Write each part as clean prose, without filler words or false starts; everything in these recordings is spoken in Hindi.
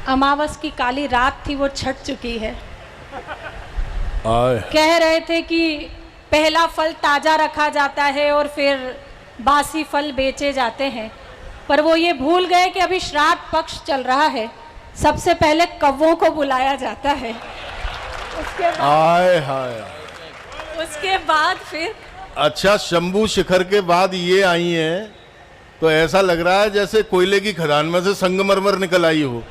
अमावस की काली रात थी, वो छट चुकी है। कह रहे थे कि पहला फल ताज़ा रखा जाता है और फिर बासी फल बेचे जाते हैं, पर वो ये भूल गए कि अभी श्राद्ध पक्ष चल रहा है। सबसे पहले कौवों को बुलाया जाता है, उसके बाद फिर। अच्छा, शंभू शिखर के बाद ये आई हैं तो ऐसा लग रहा है जैसे कोयले की खदान में से संगमरमर निकल आई हो।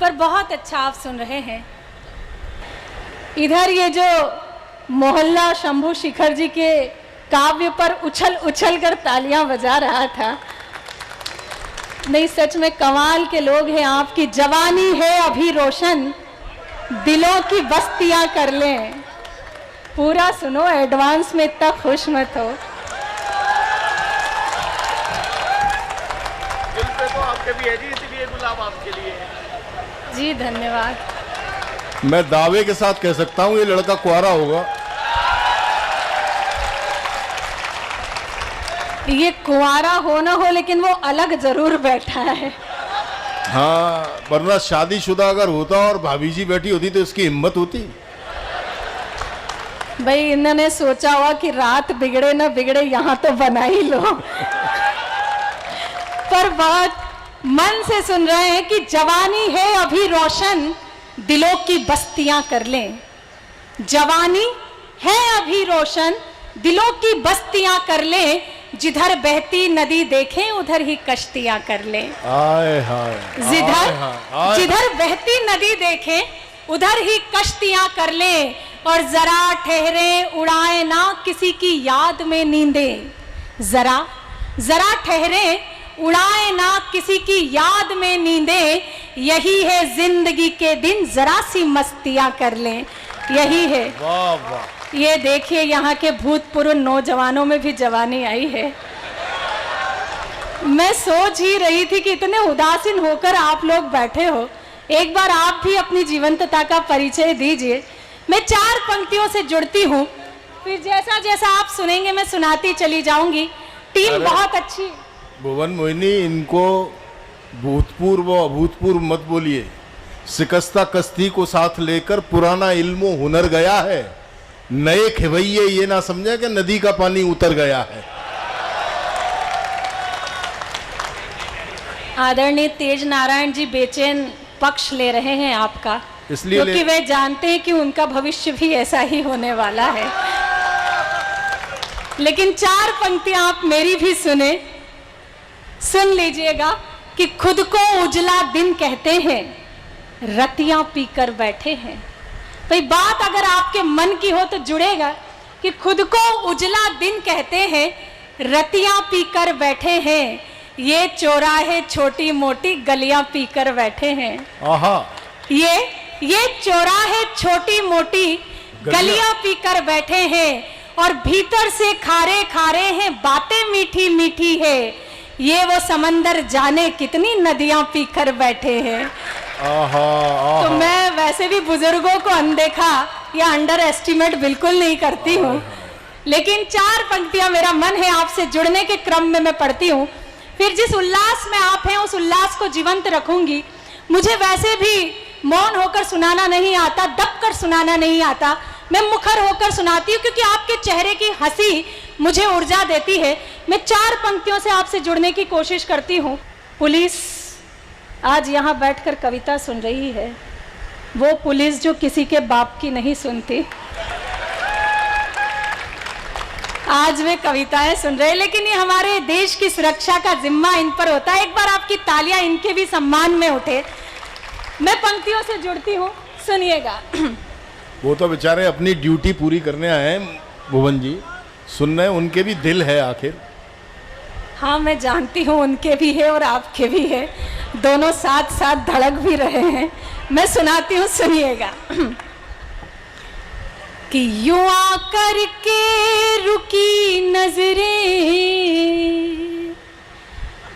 पर बहुत अच्छा आप सुन रहे हैं। इधर ये जो मोहल्ला शंभू शिखर जी के काव्य पर उछल उछल कर तालियां बजा रहा था। नहीं, सच में कमाल के लोग हैं। आपकी जवानी है अभी रोशन, दिलों की बस्तियां कर लें। पूरा सुनो, एडवांस में इतना खुश मत हो। दिल पे तो आपके भी है जी, इसलिए गुलाब आपके लिए है। जी धन्यवाद। मैं दावे के साथ कह सकता हूं ये लड़का कुंवारा होगा। ये कुंवारा हो ना हो, लेकिन वो अलग जरूर बैठा है। हाँ, वरना शादीशुदा अगर होता और भाभी जी बैठी होती तो इसकी हिम्मत होती। भाई इन्होंने सोचा हुआ कि रात बिगड़े ना बिगड़े, यहाँ तो बना ही लो। पर बहुत मन से सुन रहे हैं कि जवानी है अभी रोशन, दिलों की बस्तियां कर लें। जवानी है अभी रोशन, दिलों की बस्तियां कर लें। जिधर बहती नदी देखें उधर ही कश्तियां कर लें। आए हाय, जिधर बहती नदी देखें उधर ही कश्तियां कर लें। और जरा ठहरे उड़ाए ना किसी की याद में नींदें। जरा ठहरे उड़ाए ना किसी की याद में नींदें। यही है जिंदगी के दिन, जरा सी मस्तियां कर लें। यही है। वाह वाह। ये देखिए, यहाँ के भूतपूर्व नौजवानों में भी जवानी आई है। मैं सोच ही रही थी कि इतने उदासीन होकर आप लोग बैठे हो, एक बार आप भी अपनी जीवंतता का परिचय दीजिए। मैं 4 पंक्तियों से जुड़ती हूँ, फिर जैसा जैसा आप सुनेंगे मैं सुनाती चली जाऊंगी। टीम बहुत अच्छी। भुवन मोहिनी, इनको भूतपूर्व अभूतपूर्व मत बोलिए। शिकस्ता कश्ती को साथ लेकर पुराना इल्मो हुनर गया है। नए खिवैये ये ना समझे कि नदी का पानी उतर गया है। आदरणीय तेज नारायण जी बेचैन पक्ष ले रहे हैं आपका, इसलिए क्योंकि वे जानते हैं कि उनका भविष्य भी ऐसा ही होने वाला है। लेकिन 4 पंक्तियां आप मेरी भी सुन लीजिएगा कि खुद को उजला दिन कहते हैं, रतियां पीकर बैठे हैं। भाई बात अगर आपके मन की हो तो जुड़ेगा कि खुद को उजला दिन कहते हैं, रतियां पीकर बैठे हैं। ये चौराहे छोटी मोटी गलियां पीकर बैठे हैं। आहा। ये चौराहे छोटी मोटी गलियां पीकर बैठे हैं और भीतर से खारे खारे हैं, बातें मीठी मीठी है। ये वो समंदर जाने कितनी नदियां पीकर बैठे हैं। तो मैं वैसे भी बुजुर्गों को अनदेखा या अंडर एस्टिमेट बिल्कुल नहीं करती हूँ, लेकिन 4 पंक्तियां मेरा मन है आपसे जुड़ने के क्रम में मैं पढ़ती हूँ। फिर जिस उल्लास में आप हैं उस उल्लास को जीवंत रखूंगी। मुझे वैसे भी मौन होकर सुनाना नहीं आता, दब कर सुनाना नहीं आता। मैं मुखर होकर सुनाती हूँ क्योंकि आपके चेहरे की हंसी मुझे ऊर्जा देती है। मैं 4 पंक्तियों से आपसे जुड़ने की कोशिश करती हूँ। पुलिस आज यहाँ बैठकर कविता सुन रही है, वो पुलिस जो किसी के बाप की नहीं सुनती। आज वे कविताएं सुन रहे हैं, लेकिन ये हमारे देश की सुरक्षा का जिम्मा इन पर होता है। एक बार आपकी तालियां इनके भी सम्मान में उठे। मैं पंक्तियों से जुड़ती हूँ, सुनिएगा। वो तो बेचारे अपनी ड्यूटी पूरी करने आए हैं भुवन जी, सुनने उनके भी दिल है आखिर। हाँ मैं जानती हूँ, उनके भी है और आपके भी है, दोनों साथ साथ धड़क भी रहे हैं। मैं सुनाती हूँ, सुनिएगा। कि यूं आकर के रुकी नजरें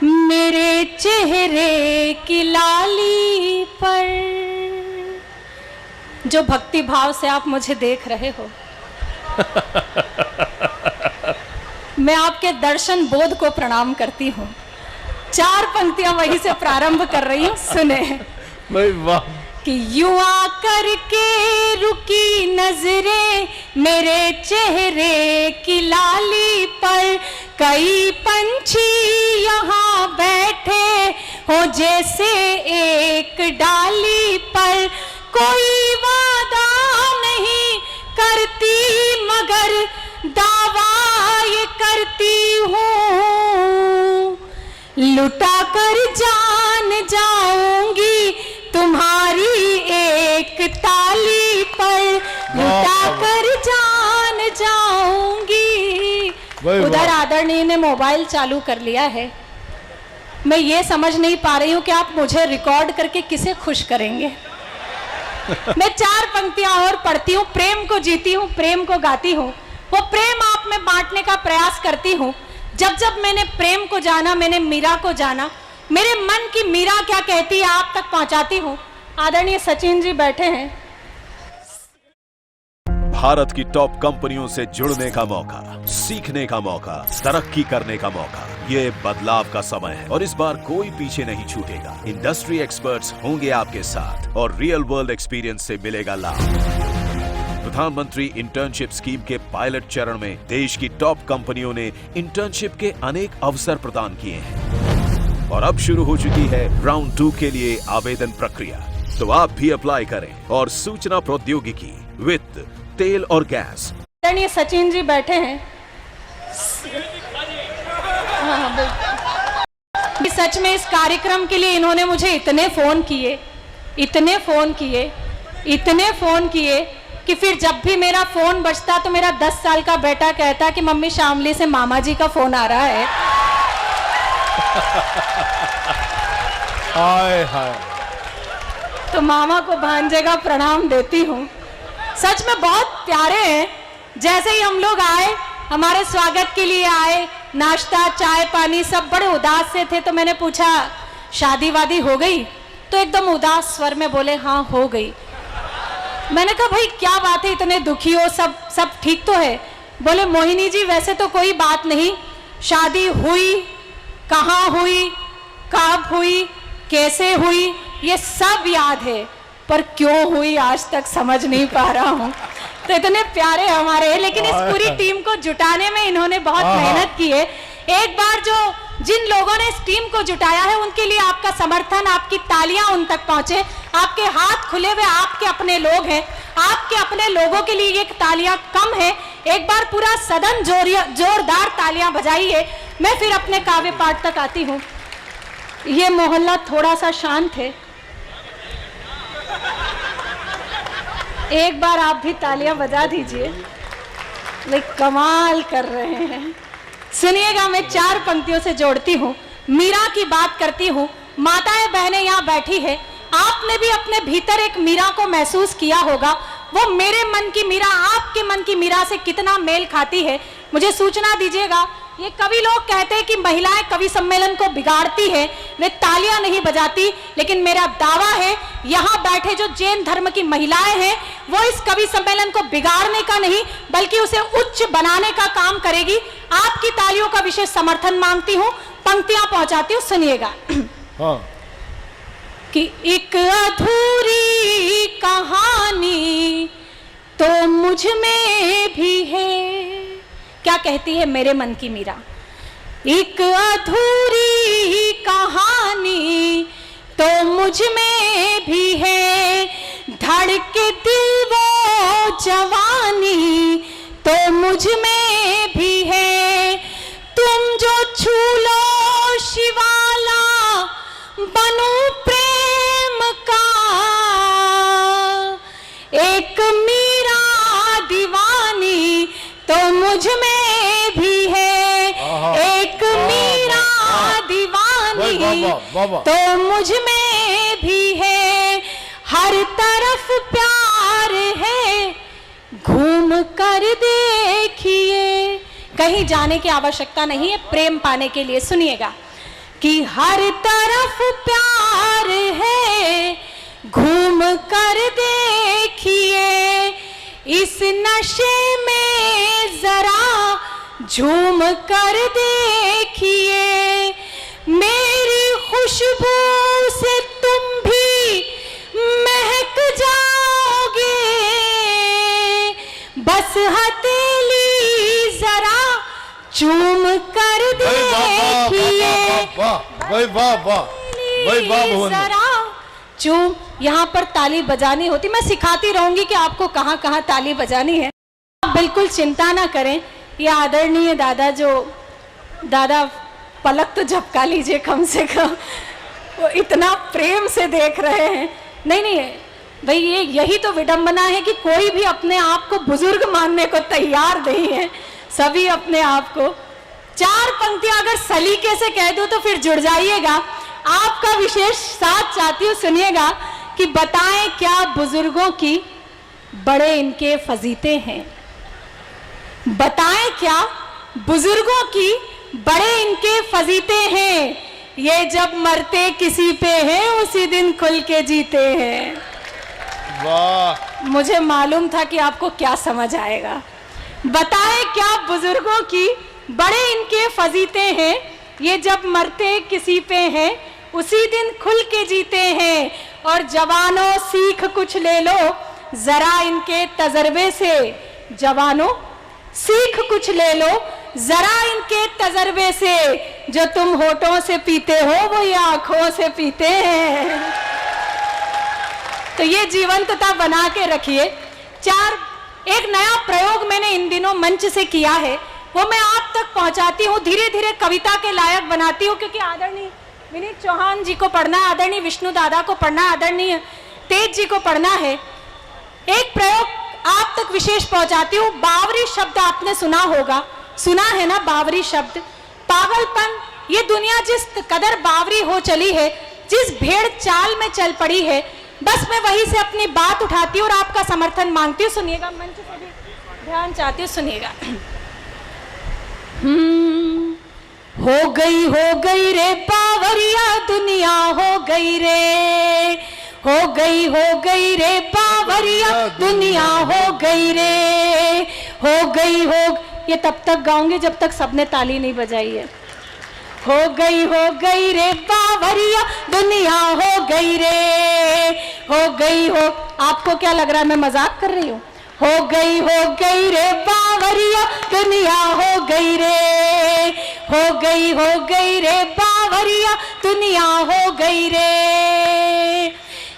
मेरे चेहरे की लाली पर। जो भक्ति भाव से आप मुझे देख रहे हो, मैं आपके दर्शन बोध को प्रणाम करती हूँ। 4 पंक्तियां वहीं से प्रारंभ कर रही हूं, सुने। भाई वाह। कि युवा करके रुकी नजरें मेरे चेहरे की लाली पर, कई पंछी यहाँ बैठे हो जैसे एक डाली पर, कोई वादा नहीं करती मगर दावा ये करती हूँ, लुटा कर जान जाऊंगी तुम्हारी एक ताली पर, लुटा कर जान जाऊंगी। उधर आदरणीय ने मोबाइल चालू कर लिया है। मैं ये समझ नहीं पा रही हूं कि आप मुझे रिकॉर्ड करके किसे खुश करेंगे। मैं 4 पंक्तियां और पढ़ती हूँ, प्रेम को जीती हूँ, प्रेम को गाती हूँ, वो प्रेम आप में बांटने का प्रयास करती हूँ। जब जब मैंने प्रेम को जाना, मैंने मीरा को जाना, मेरे मन की मीरा क्या कहती है आप तक पहुंचाती हूँ। आदरणीय सचिन जी बैठे हैं। भारत की टॉप कंपनियों से जुड़ने का मौका, सीखने का मौका, तरक्की करने का मौका, ये बदलाव का समय है और इस बार कोई पीछे नहीं छूटेगा। इंडस्ट्री एक्सपर्ट्स होंगे आपके साथ और रियल वर्ल्ड एक्सपीरियंस से मिलेगा लाभ। प्रधानमंत्री इंटर्नशिप स्कीम के पायलट चरण में देश की टॉप कंपनियों ने इंटर्नशिप के अनेक अवसर प्रदान किए हैं और अब शुरू हो चुकी है राउंड 2 के लिए आवेदन प्रक्रिया। तो आप भी अप्लाई करें और सूचना प्रौद्योगिकी, वित्त, तेल और गैस। आदरणीय सचिन जी बैठे हैं। सच में इस कार्यक्रम के लिए इन्होंने मुझे इतने फोन किए कि फिर जब भी मेरा फोन बजता तो मेरा 10 साल का बेटा कहता कि मम्मी शामली से मामा जी का फोन आ रहा है। हाय हाय। तो मामा को भांजे का प्रणाम देती हूँ। सच में बहुत प्यारे हैं। जैसे ही हम लोग आए, हमारे स्वागत के लिए आए, नाश्ता चाय पानी सब बड़े उदास से थे। तो मैंने पूछा शादी वादी हो गई? तो एकदम उदास स्वर में बोले हाँ हो गई। मैंने कहा भाई क्या बात है, इतने दुखी हो, सब ठीक तो है? बोले मोहिनी जी वैसे तो कोई बात नहीं, शादी हुई, कहाँ हुई, कब हुई, कैसे हुई, ये सब याद है, पर क्यों हुई आज तक समझ नहीं पा रहा हूँ। तो इतने प्यारे हमारे, लेकिन इस पूरी टीम को जुटाने में इन्होंने बहुत मेहनत की है। एक बार जिन लोगों ने इस टीम को जुटाया है उनके लिए आपका समर्थन, आपकी तालियां उन तक पहुंचे, आपके हाथ खुले हुए आपके अपने लोग हैं। आपके अपने लोगों के लिए एक तालियां कम है। एक बार पूरा सदन जोरदार तालियां बजाइए। मैं फिर अपने काव्य पाठ तक आती हूँ। ये मोहल्ला थोड़ा सा शांत है, एक बार आप भी तालियां बजा दीजिए। वे कमाल कर रहे हैं। सुनिएगा, मैं 4 पंक्तियों से जोड़ती हूँ, मीरा की बात करती हूँ। माताएं बहनें यहाँ बैठी है, आपने भी अपने भीतर एक मीरा को महसूस किया होगा। वो मेरे मन की मीरा आपके मन की मीरा से कितना मेल खाती है, मुझे सूचना दीजिएगा। ये कवि लोग कहते हैं कि महिलाएं कवि सम्मेलन को बिगाड़ती है, वे तालियां नहीं बजाती, लेकिन मेरा दावा है यहाँ बैठे जो जैन धर्म की महिलाएं हैं वो इस कवि सम्मेलन को बिगाड़ने का नहीं बल्कि उसे उच्च बनाने का काम करेगी। आपकी तालियों का विशेष समर्थन मांगती हूँ। पंक्तियां पहुंचाती हूँ, सुनिएगा। हाँ। कि एक अधूरी कहानी तो मुझ में भी है। क्या कहती है मेरे मन की मीरा? एक अधूरी कहानी तो मुझ में भी है, धड़के दिल वो जवानी तो मुझ में भी है। तुम जो छू लो शिवाला बनूं प्रेम का, एक मीरा दीवानी तो मुझ में भी है। एक मीरा दीवानी तो मुझ में भी है। हर तरफ प्यार है, घूम कर देखिए। कहीं जाने की आवश्यकता नहीं है प्रेम पाने के लिए। सुनिएगा कि हर तरफ प्यार है, घूम कर देखिए। इस नशे में जरा झूम कर देखिए। मेरी खुशबू से तुम भी महक जाओगे, बस हथेली जरा चूम कर देखिए, भाई वाह वाह, भाई वाह भुवन। जरा चूम। यहाँ पर ताली बजानी होती, मैं सिखाती रहूंगी कि आपको कहाँ कहाँ ताली बजानी है। आप बिल्कुल चिंता ना करें। ये आदरणीय दादा, जो दादा पलक तो झपका लीजिए कम से कम, वो इतना प्रेम से देख रहे हैं। नहीं नहीं भाई, ये यही तो विडंबना है कि कोई भी अपने आप को बुजुर्ग मानने को तैयार नहीं है। सभी अपने आप को, चार पंक्तियां अगर सलीके से कह दूं तो फिर जुड़ जाइएगा। आपका विशेष साथ चाहती हूँ, सुनिएगा कि बताएं क्या बुजुर्गों की बड़े इनके फजीते हैं। बताएं क्या बुजुर्गों की बड़े इनके फजीते हैं, ये जब मरते किसी पे हैं उसी दिन खुल के जीते हैं। वाह, मुझे मालूम था कि आपको क्या समझ आएगा। बताएं क्या बुजुर्गों की बड़े इनके फजीते हैं, ये जब मरते किसी पे हैं उसी दिन खुल के जीते हैं। और जवानों सीख कुछ ले लो जरा इनके तजर्बे से, जवानों सीख कुछ ले लो जरा इनके तजर्बे से, जो तुम होठों से पीते हो वो ये आंखों से पीते हैं। तो ये जीवंतता बना के रखिए। एक नया प्रयोग मैंने इन दिनों मंच से किया है, वो मैं आप तक पहुंचाती हूँ, धीरे धीरे कविता के लायक बनाती हूँ, क्योंकि आदरणीय विनीत चौहान जी को पढ़ना, आदरणीय विष्णु दादा को पढ़ना, आदरणीय तेज जी को पढ़ना है। एक प्रयोग आप तक विशेष पहुंचाती हूँ। बावरी शब्द आपने सुना होगा, सुना है ना बावरी शब्द? पागलपन, ये दुनिया जिस कदर बावरी हो चली है, जिस भेड़ चाल में चल पड़ी है, बस मैं वहीं से अपनी बात उठाती हूँ और आपका समर्थन मांगती हूँ। सुनिएगा, मंच से भी ध्यान चाहती हूँ, सुनिएगा। हो गई रे बावरिया दुनिया, हो गई रे, हो गई रे बावरिया दुनिया, हो गई रे, हो ये तब तक गाऊंगे जब तक सबने ताली नहीं बजाई है। हो गई रे बावरिया दुनिया, हो गई रे, हो। आपको क्या लग रहा है मैं मजाक कर रही हूँ? हो गई रे बावरिया दुनिया, हो गई रे, हो गई रे बावरिया दुनिया, हो गई रे।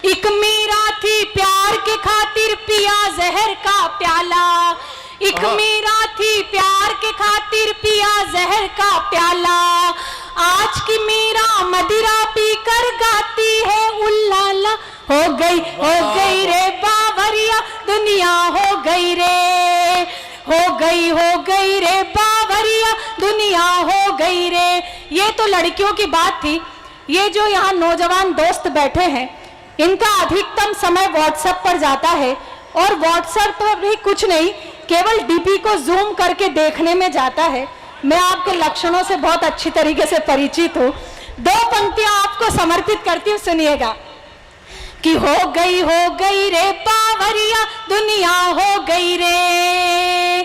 एक मीरा थी प्यार के खातिर पिया जहर का प्याला, एक मीरा थी प्यार के खातिर पिया जहर का प्याला, आज की मीरा मदिरा पीकर गाती है उल्लाला। हो गई रे बावरिया दुनिया, हो गई रे, हो गई रे बावरिया दुनिया, हो गई रे। ये तो लड़कियों की बात थी। ये जो यहाँ नौजवान दोस्त बैठे हैं, इनका अधिकतम समय व्हाट्सएप पर जाता है, और व्हाट्सएप पर भी कुछ नहीं, केवल डीपी को जूम करके देखने में जाता है। मैं आपके लक्षणों से बहुत अच्छी तरीके से परिचित हूँ। दो पंक्तियां आपको समर्पित करती हूँ, सुनिएगा कि हो गई रे बावरिया दुनिया, हो गई रे।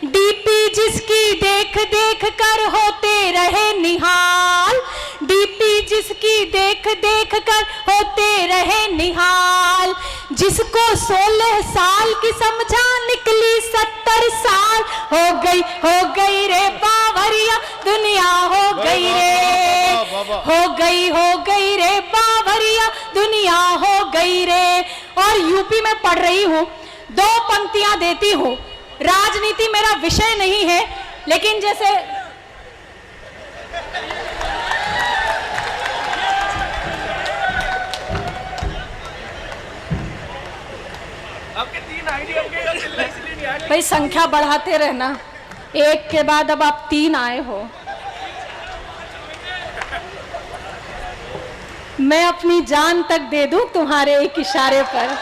डीपी जिसकी देख देख कर होते रहे निहाल, डीपी जिसकी देख देख कर होते रहे निहाल, जिसको 16 साल की समझा निकली 70 साल। हो गई रे बावरिया दुनिया, हो गई रे, हो गई रे बावरिया दुनिया, हो गई रे। और यूपी में पढ़ रही हूँ, दो पंक्तियां देती हूँ। राजनीति मेरा विषय नहीं है, लेकिन जैसे आपके 3 आइडिया इसलिए नहीं आए। भाई संख्या बढ़ाते रहना, एक के बाद अब आप 3 आए हो। मैं अपनी जान तक दे दूं तुम्हारे एक इशारे पर,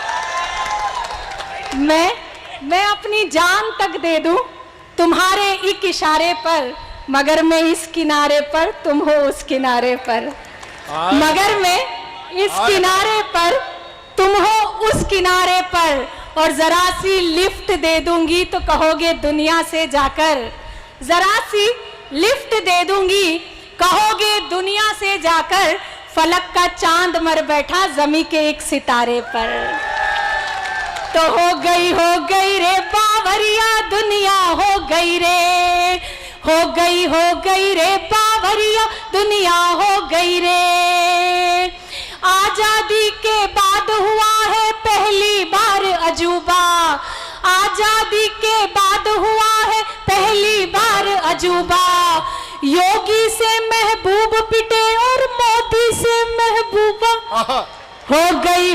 मैं अपनी जान तक दे दूं तुम्हारे एक इशारे पर, मगर मैं इस किनारे पर, तुम हो उस किनारे पर। मगर मैं इस किनारे पर, तुम हो उस किनारे पर, और जरा सी लिफ्ट दे दूंगी तो कहोगे दुनिया से जाकर, जरा सी लिफ्ट दे दूंगी कहोगे दुनिया से जाकर, फलक का चांद मर बैठा जमी के एक सितारे पर। तो हो गई रे बावरिया दुनिया, हो गई रे बावरिया दुनिया, हो गई रे। आजादी के बाद हुआ है पहली बार अजूबा, आजादी के बाद हुआ है पहली बार अजूबा। योगी से महबूब पिटे और मोदी से महबूबा। हो गई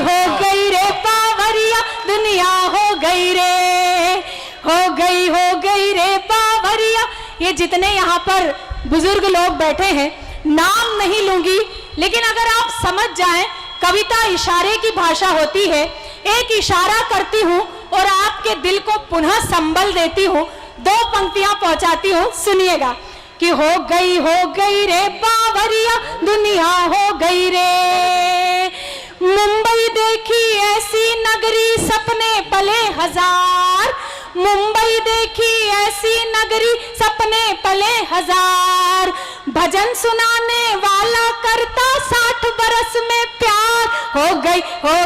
रे बावरिया दुनिया, हो गई रे बावरिया। ये जितने यहाँ पर बुजुर्ग लोग बैठे हैं, नाम नहीं लूंगी, लेकिन अगर आप समझ जाएं, कविता इशारे की भाषा होती है। एक इशारा करती हूँ और आपके दिल को पुनः संबल देती हूँ, दो पंक्तियां पहुंचाती हूँ, सुनिएगा कि हो गई रे बावरिया दुनिया, हो गई रे। मुंबई देखी ऐसी नगरी सपने पले हजार, मुंबई देखी ऐसी नगरी सपने पले हजार। भजन सुनाने वाला करता 60 बरस में प्यार। हो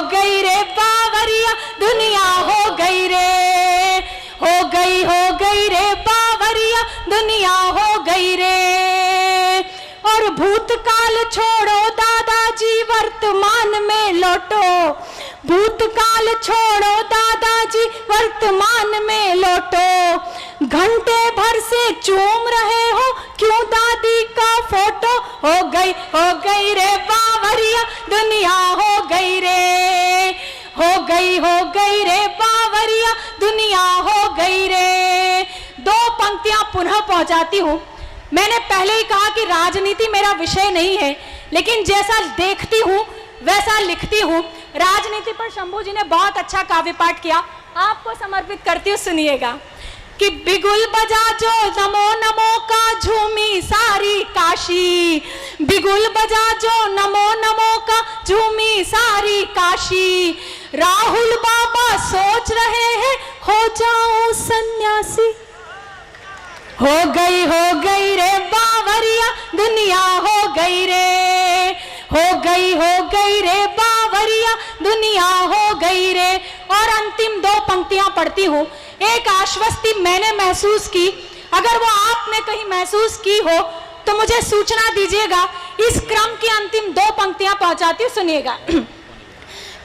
गई रे बावरिया दुनिया, हो गई रे बावरिया दुनिया, हो गई रे। और भूतकाल छोड़ो दादाजी वर्तमान में लौटो, भूतकाल छोड़ो दादाजी वर्तमान में लौटो। घंटे भर से चूम रहे हो क्यों दादी का फोटो। हो गई रे बावरिया दुनिया, हो गई रे बावरिया दुनिया, हो गई रे। दो पंक्तियां पुनः पहुंचाती हूं। मैंने पहले ही कहा कि राजनीति मेरा विषय नहीं है, लेकिन जैसा देखती हूं वैसा लिखती हूं। राजनीति पर शंभू जी ने बहुत अच्छा काव्य पाठ किया, आपको समर्पित करती हूँ, सुनिएगा कि बिगुल बजा जो नमो नमो का झूमी सारी काशी, बिगुल बजा जो नमो नमो का झूमी सारी काशी। राहुल बाबा सोच रहे हैं हो जाऊं सन्यासी। हो गई रे बावरिया दुनिया, हो गई रे बावरिया दुनिया, हो गई रे। और अंतिम दो पंक्तियां पढ़ती हूँ। एक आश्वस्ति मैंने महसूस की, अगर वो आपने कहीं महसूस की हो तो मुझे सूचना दीजिएगा। इस क्रम की अंतिम दो पंक्तियां पहुंचाती हूँ, सुनिएगा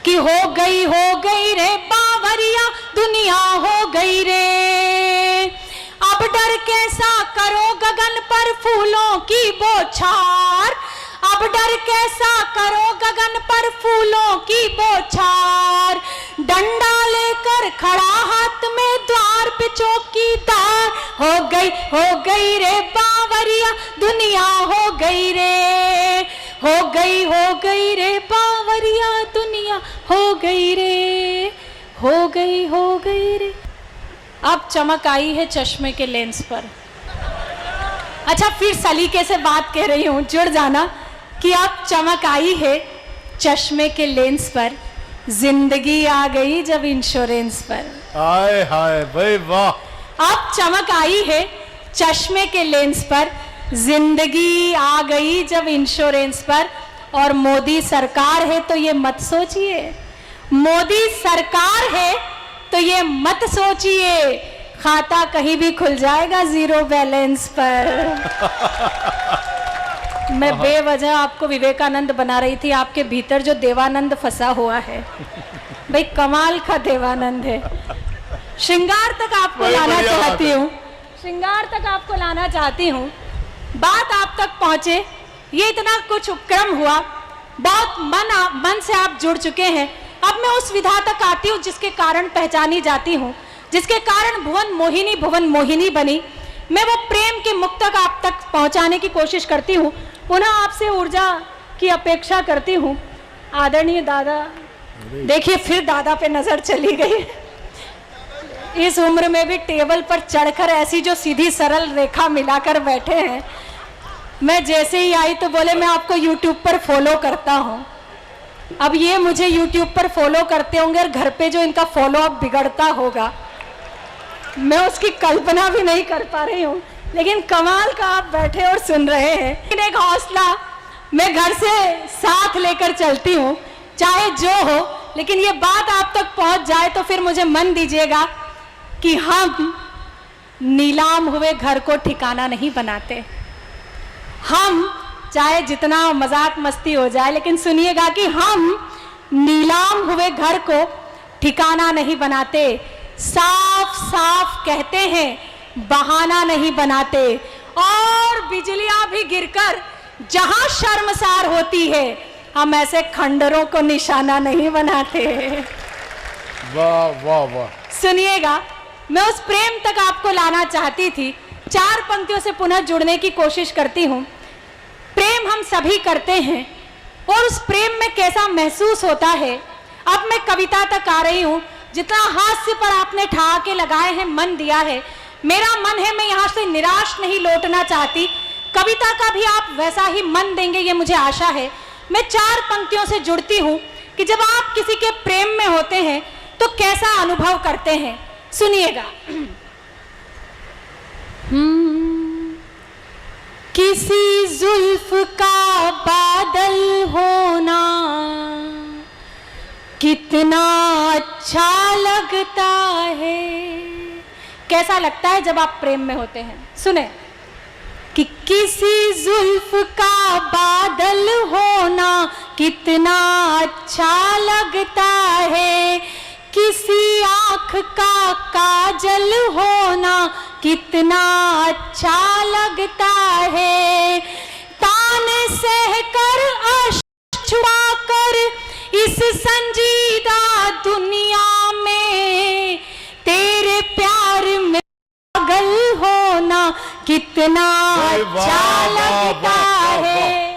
कि हो गई रे बावरिया दुनिया, हो गई रे। अब डर कैसा करो गगन पर फूलों की बौछार, अब डर कैसा करो गगन पर फूलों की बौछार। डंडा लेकर खड़ा हाथ में द्वार पे चौकीदार। हो गई रे बावरिया दुनिया, हो गई रे बावरिया दुनिया, हो गई रे। अब चमक आई है चश्मे के लेंस पर। अच्छा, फिर सलीके से बात कह रही हूं, जुड़ जाना कि अब चमक आई है चश्मे के लेंस पर। जिंदगी आ गई जब इंश्योरेंस पर। हाय हाय भाई वाह। अब चमक आई है चश्मे के लेंस पर, जिंदगी आ गई जब इंश्योरेंस पर। और मोदी सरकार है तो ये मत सोचिए, मोदी सरकार है तो ये मत सोचिए, खाता कहीं भी खुल जाएगा जीरो बैलेंस पर। मैं बेवजह आपको विवेकानंद बना रही थी, आपके भीतर जो देवानंद फंसा हुआ है, भाई कमाल का देवानंद है। श्रृंगार तक आपको लाना चाहती हूँ, श्रृंगार तक आपको लाना चाहती हूँ, बात आप तक पहुंचे। ये इतना कुछ उपक्रम हुआ, बहुत मन से आप जुड़ चुके हैं। अब मैं उस विधा तक आती हूँ जिसके कारण पहचानी जाती हूँ, जिसके कारण भुवन मोहिनी बनी। मैं वो प्रेम के मुख तक आप तक पहुँचाने की कोशिश करती हूँ। पुनः आपसे ऊर्जा की अपेक्षा करती हूँ। आदरणीय दादा, देखिए फिर दादा पे नजर चली गई। इस उम्र में भी टेबल पर चढ़कर ऐसी जो सीधी सरल रेखा मिलाकर बैठे हैं। मैं जैसे ही आई तो बोले मैं आपको YouTube पर फॉलो करता हूँ। अब ये मुझे YouTube पर फॉलो करते होंगे और घर पे जो इनका फॉलो अप बिगड़ता होगा, मैं उसकी कल्पना भी नहीं कर पा रही हूँ। लेकिन कमाल का आप बैठे और सुन रहे हैं। एक हौसला मैं घर से साथ लेकर चलती हूँ, चाहे जो हो, लेकिन ये बात आप तक पहुंच जाए तो फिर मुझे मन दीजिएगा कि हम नीलाम हुए घर को ठिकाना नहीं बनाते। हम चाहे जितना मजाक मस्ती हो जाए, लेकिन सुनिएगा कि हम नीलाम हुए घर को ठिकाना नहीं बनाते। साफ साफ कहते हैं, बहाना नहीं बनाते। और बिजलियां भी गिरकर जहां शर्मसार होती है, हम ऐसे खंडरों को निशाना नहीं बनाते। वाह वाह वाह। सुनिएगा, मैं उस प्रेम तक आपको लाना चाहती थी। 4 पंक्तियों से पुनः जुड़ने की कोशिश करती हूँ। प्रेम हम सभी करते हैं और उस प्रेम में कैसा महसूस होता है। अब मैं कविता तक आ रही हूँ। जितना हास्य पर आपने ठहाके लगाए हैं, मन दिया है, मेरा मन है मैं यहाँ से निराश नहीं लौटना चाहती। कविता का भी आप वैसा ही मन देंगे, ये मुझे आशा है। मैं 4 पंक्तियों से जुड़ती हूँ कि जब आप किसी के प्रेम में होते हैं तो कैसा अनुभव करते हैं। सुनिएगा। किसी जुल्फ का बादल होना कितना अच्छा लगता है। कैसा लगता है जब आप प्रेम में होते हैं। सुने कि किसी जुल्फ का बादल होना कितना अच्छा लगता है, किसी आँख का काजल होना कितना अच्छा लगता है। ताने सहकर अश्क छुपाकर इस संजीदा दुनिया में तेरे प्यार में पागल होना कितना अच्छा लगता है।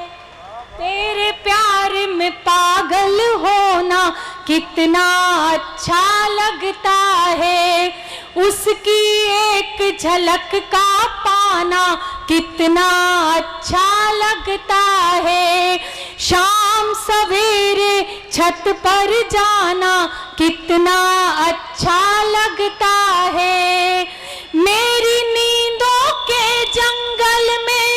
तेरे प्यार में पागल होना कितना अच्छा लगता है। उसकी एक झलक का पाना कितना अच्छा लगता है। शाम सवेरे छत पर जाना कितना अच्छा लगता है। मेरी नींदों के जंगल में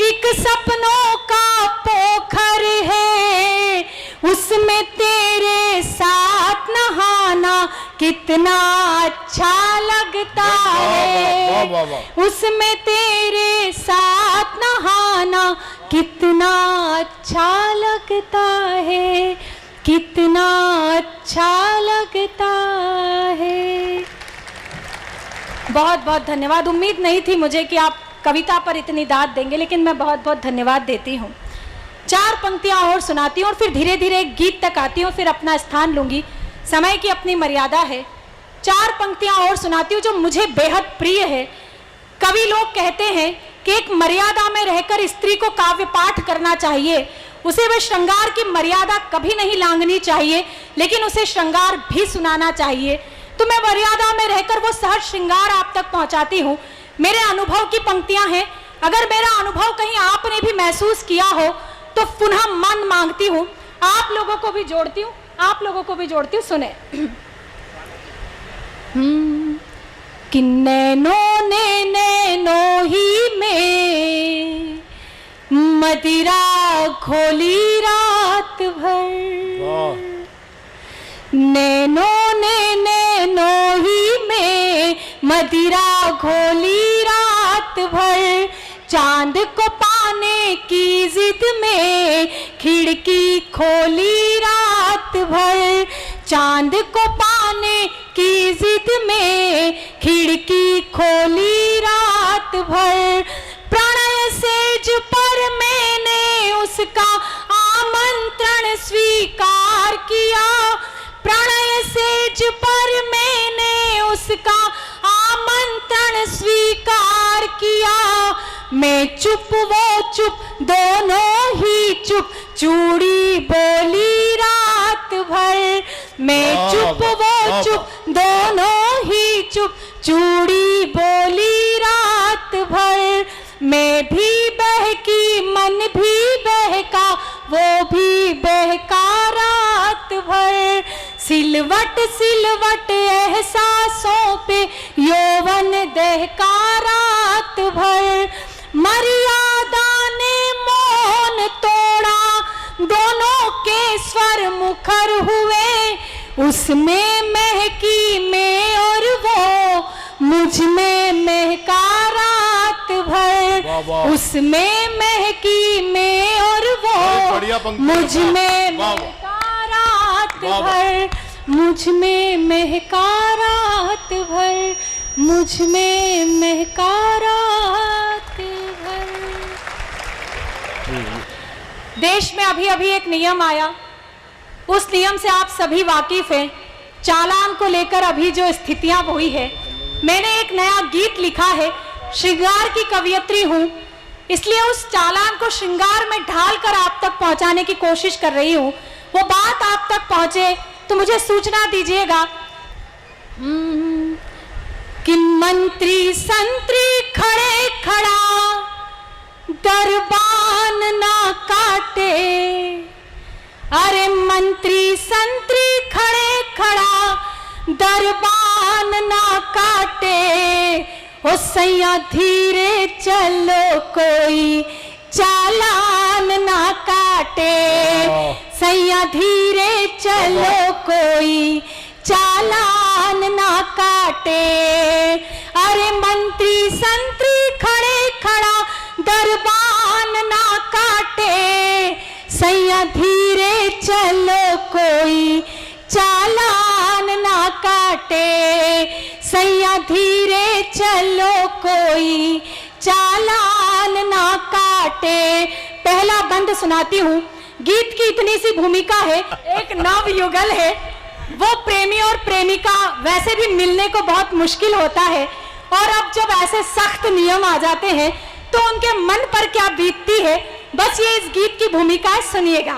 एक सपनों का पोखर है, उसमें तेरे साथ नहाना कितना अच्छा लगता है। उसमें तेरे साथ नहाना कितना अच्छा लगता है, कितना अच्छा लगता है। बहुत बहुत धन्यवाद। उम्मीद नहीं थी मुझे कि आप कविता पर इतनी दाद देंगे, लेकिन मैं बहुत बहुत धन्यवाद देती हूँ। 4 पंक्तियाँ और सुनाती हूँ और फिर धीरे धीरे एक गीत तक आती हूँ, फिर अपना स्थान लूँगी। समय की अपनी मर्यादा है। 4 पंक्तियाँ और सुनाती हूँ जो मुझे बेहद प्रिय है। कवि लोग कहते हैं कि एक मर्यादा में रहकर स्त्री को काव्य पाठ करना चाहिए, उसे वह श्रृंगार की मर्यादा कभी नहीं लांघनी चाहिए, लेकिन उसे श्रृंगार भी सुनाना चाहिए। तो मैं मर्यादा में रहकर वो सहज श्रृंगार आप तक पहुंचाती हूँ। मेरे अनुभव की पंक्तियां हैं। अगर मेरा अनुभव कहीं आपने भी महसूस किया हो तो पुनः मन मांगती हूँ, आप लोगों को भी जोड़ती हूँ, आप लोगों को भी जोड़ती हूँ। सुने कि नैनों ने नैनों ही में मदिरा घोली रात भर। नैनों ने नैनों ही में मदिरा घोली रात भर। चांद को पाने की जिद में खिड़की खोली रात भर। चांद को पाने की जिद में खिड़की खोली रात भर। प्रणय सेज पर मैंने उसका आमंत्रण स्वीकार किया। प्रणय सेज पर मैंने उसका आमंत्रण स्वीकार किया। मैं चुप वो चुप दोनों ही चुप चूड़ी बोली रात भर। मैं चुप वो चुप दोनों ही चुप चूड़ी बोली रात भर। मैं भी बहकी मन भी बहका वो भी बहका रात भर। सिलवट सिलवट एहसासों पे यौवन दहका रात भर। मर्यादा ने मौन तोड़ दोनों के स्वर मुखर हुए, उसमें महकी मैं और वो मुझ में महका रात भर। वाह, वाह। उसमें महकी मैं और बढ़िया वो पंक्ति। मुझ में वाह, वाह। महका रात वाह, वाह। भर, मुझ में महका रात भर, मुझ में महका रात भर। देश में अभी अभी एक नियम आया, उस नियम से आप सभी वाकिफ हैं। चालान को लेकर अभी जो स्थितियां हुई है, मैंने एक नया गीत लिखा है, श्रृंगार की कवियत्री हूं, इसलिए उस चालान को श्रृंगार में ढालकर आप तक पहुंचाने की कोशिश कर रही हूं। वो बात आप तक पहुंचे तो मुझे सूचना दीजिएगा। कि मंत्री संतरी खड़े खड़ा दरबान ना काटे, अरे मंत्री संतरी खड़े खड़ा दरबान ना काटे, ओ सैया धीरे चलो कोई चालान ना काटे, सैया धीरे चलो कोई चालान ना काटे। अरे मंत्री संतरी खड़े खड़ा दरबान ना काटे, सैया धीरे चलो कोई चालान ना काटे, सैया धीरे चलो कोई चालान ना काटे। पहला बंद सुनाती हूँ। गीत की इतनी सी भूमिका है, एक नव युगल है, वो प्रेमी और प्रेमिका वैसे भी मिलने को बहुत मुश्किल होता है, और अब जब ऐसे सख्त नियम आ जाते हैं तो उनके मन पर क्या बीतती है, बस ये इस गीत की भूमिका है, सुनिएगा।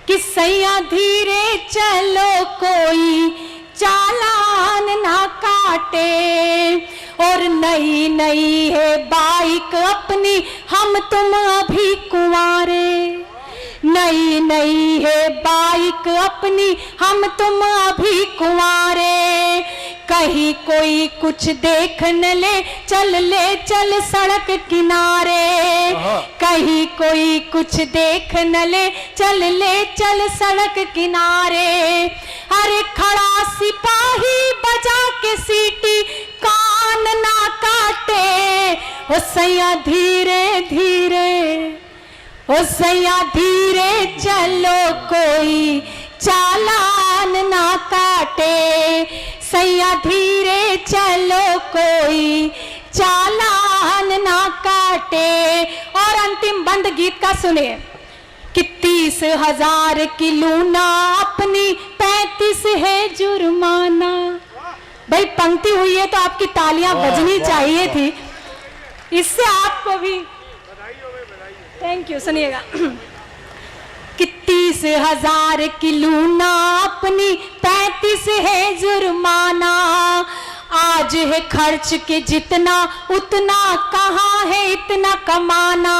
कि सैया धीरे चलो कोई चालान ना काटे, और नई नई है बाइक अपनी हम तुम अभी कुंवारे, नई नई है बाइक अपनी हम तुम अभी कुंवारे, कहीं कोई कुछ देख न ले चल सड़क किनारे, कहीं कोई कुछ देख न ले चल सड़क किनारे। अरे खड़ा सिपाही बजा के सीटी कान ना काटे, ओ सैया धीरे धीरे, ओ सैया धीरे चलो कोई चालान ना काटे, सैया धीरे चलो कोई चालान ना काटे। और अंतिम बंद गीत का सुनिए। कि 30,000 की लूना अपनी 35 है जुर्माना। भाई पंक्ति हुई है तो आपकी तालियां बजनी चाहिए थी, इससे आपको भी थैंक यू। सुनिएगा। कि 30,000 की लूना अपनी 35 है जुर्माना, आज है खर्च के जितना उतना कहाँ है इतना कमाना।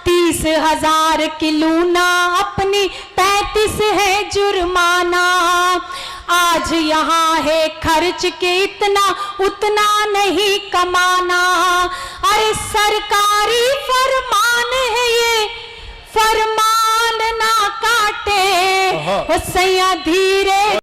30,000 की लूना अपनी 35 है जुर्माना, आज यहाँ है खर्च के इतना उतना नहीं कमाना। अरे सरकारी फरमान है ये, फरमान ना काटे, ओ सैया धीरे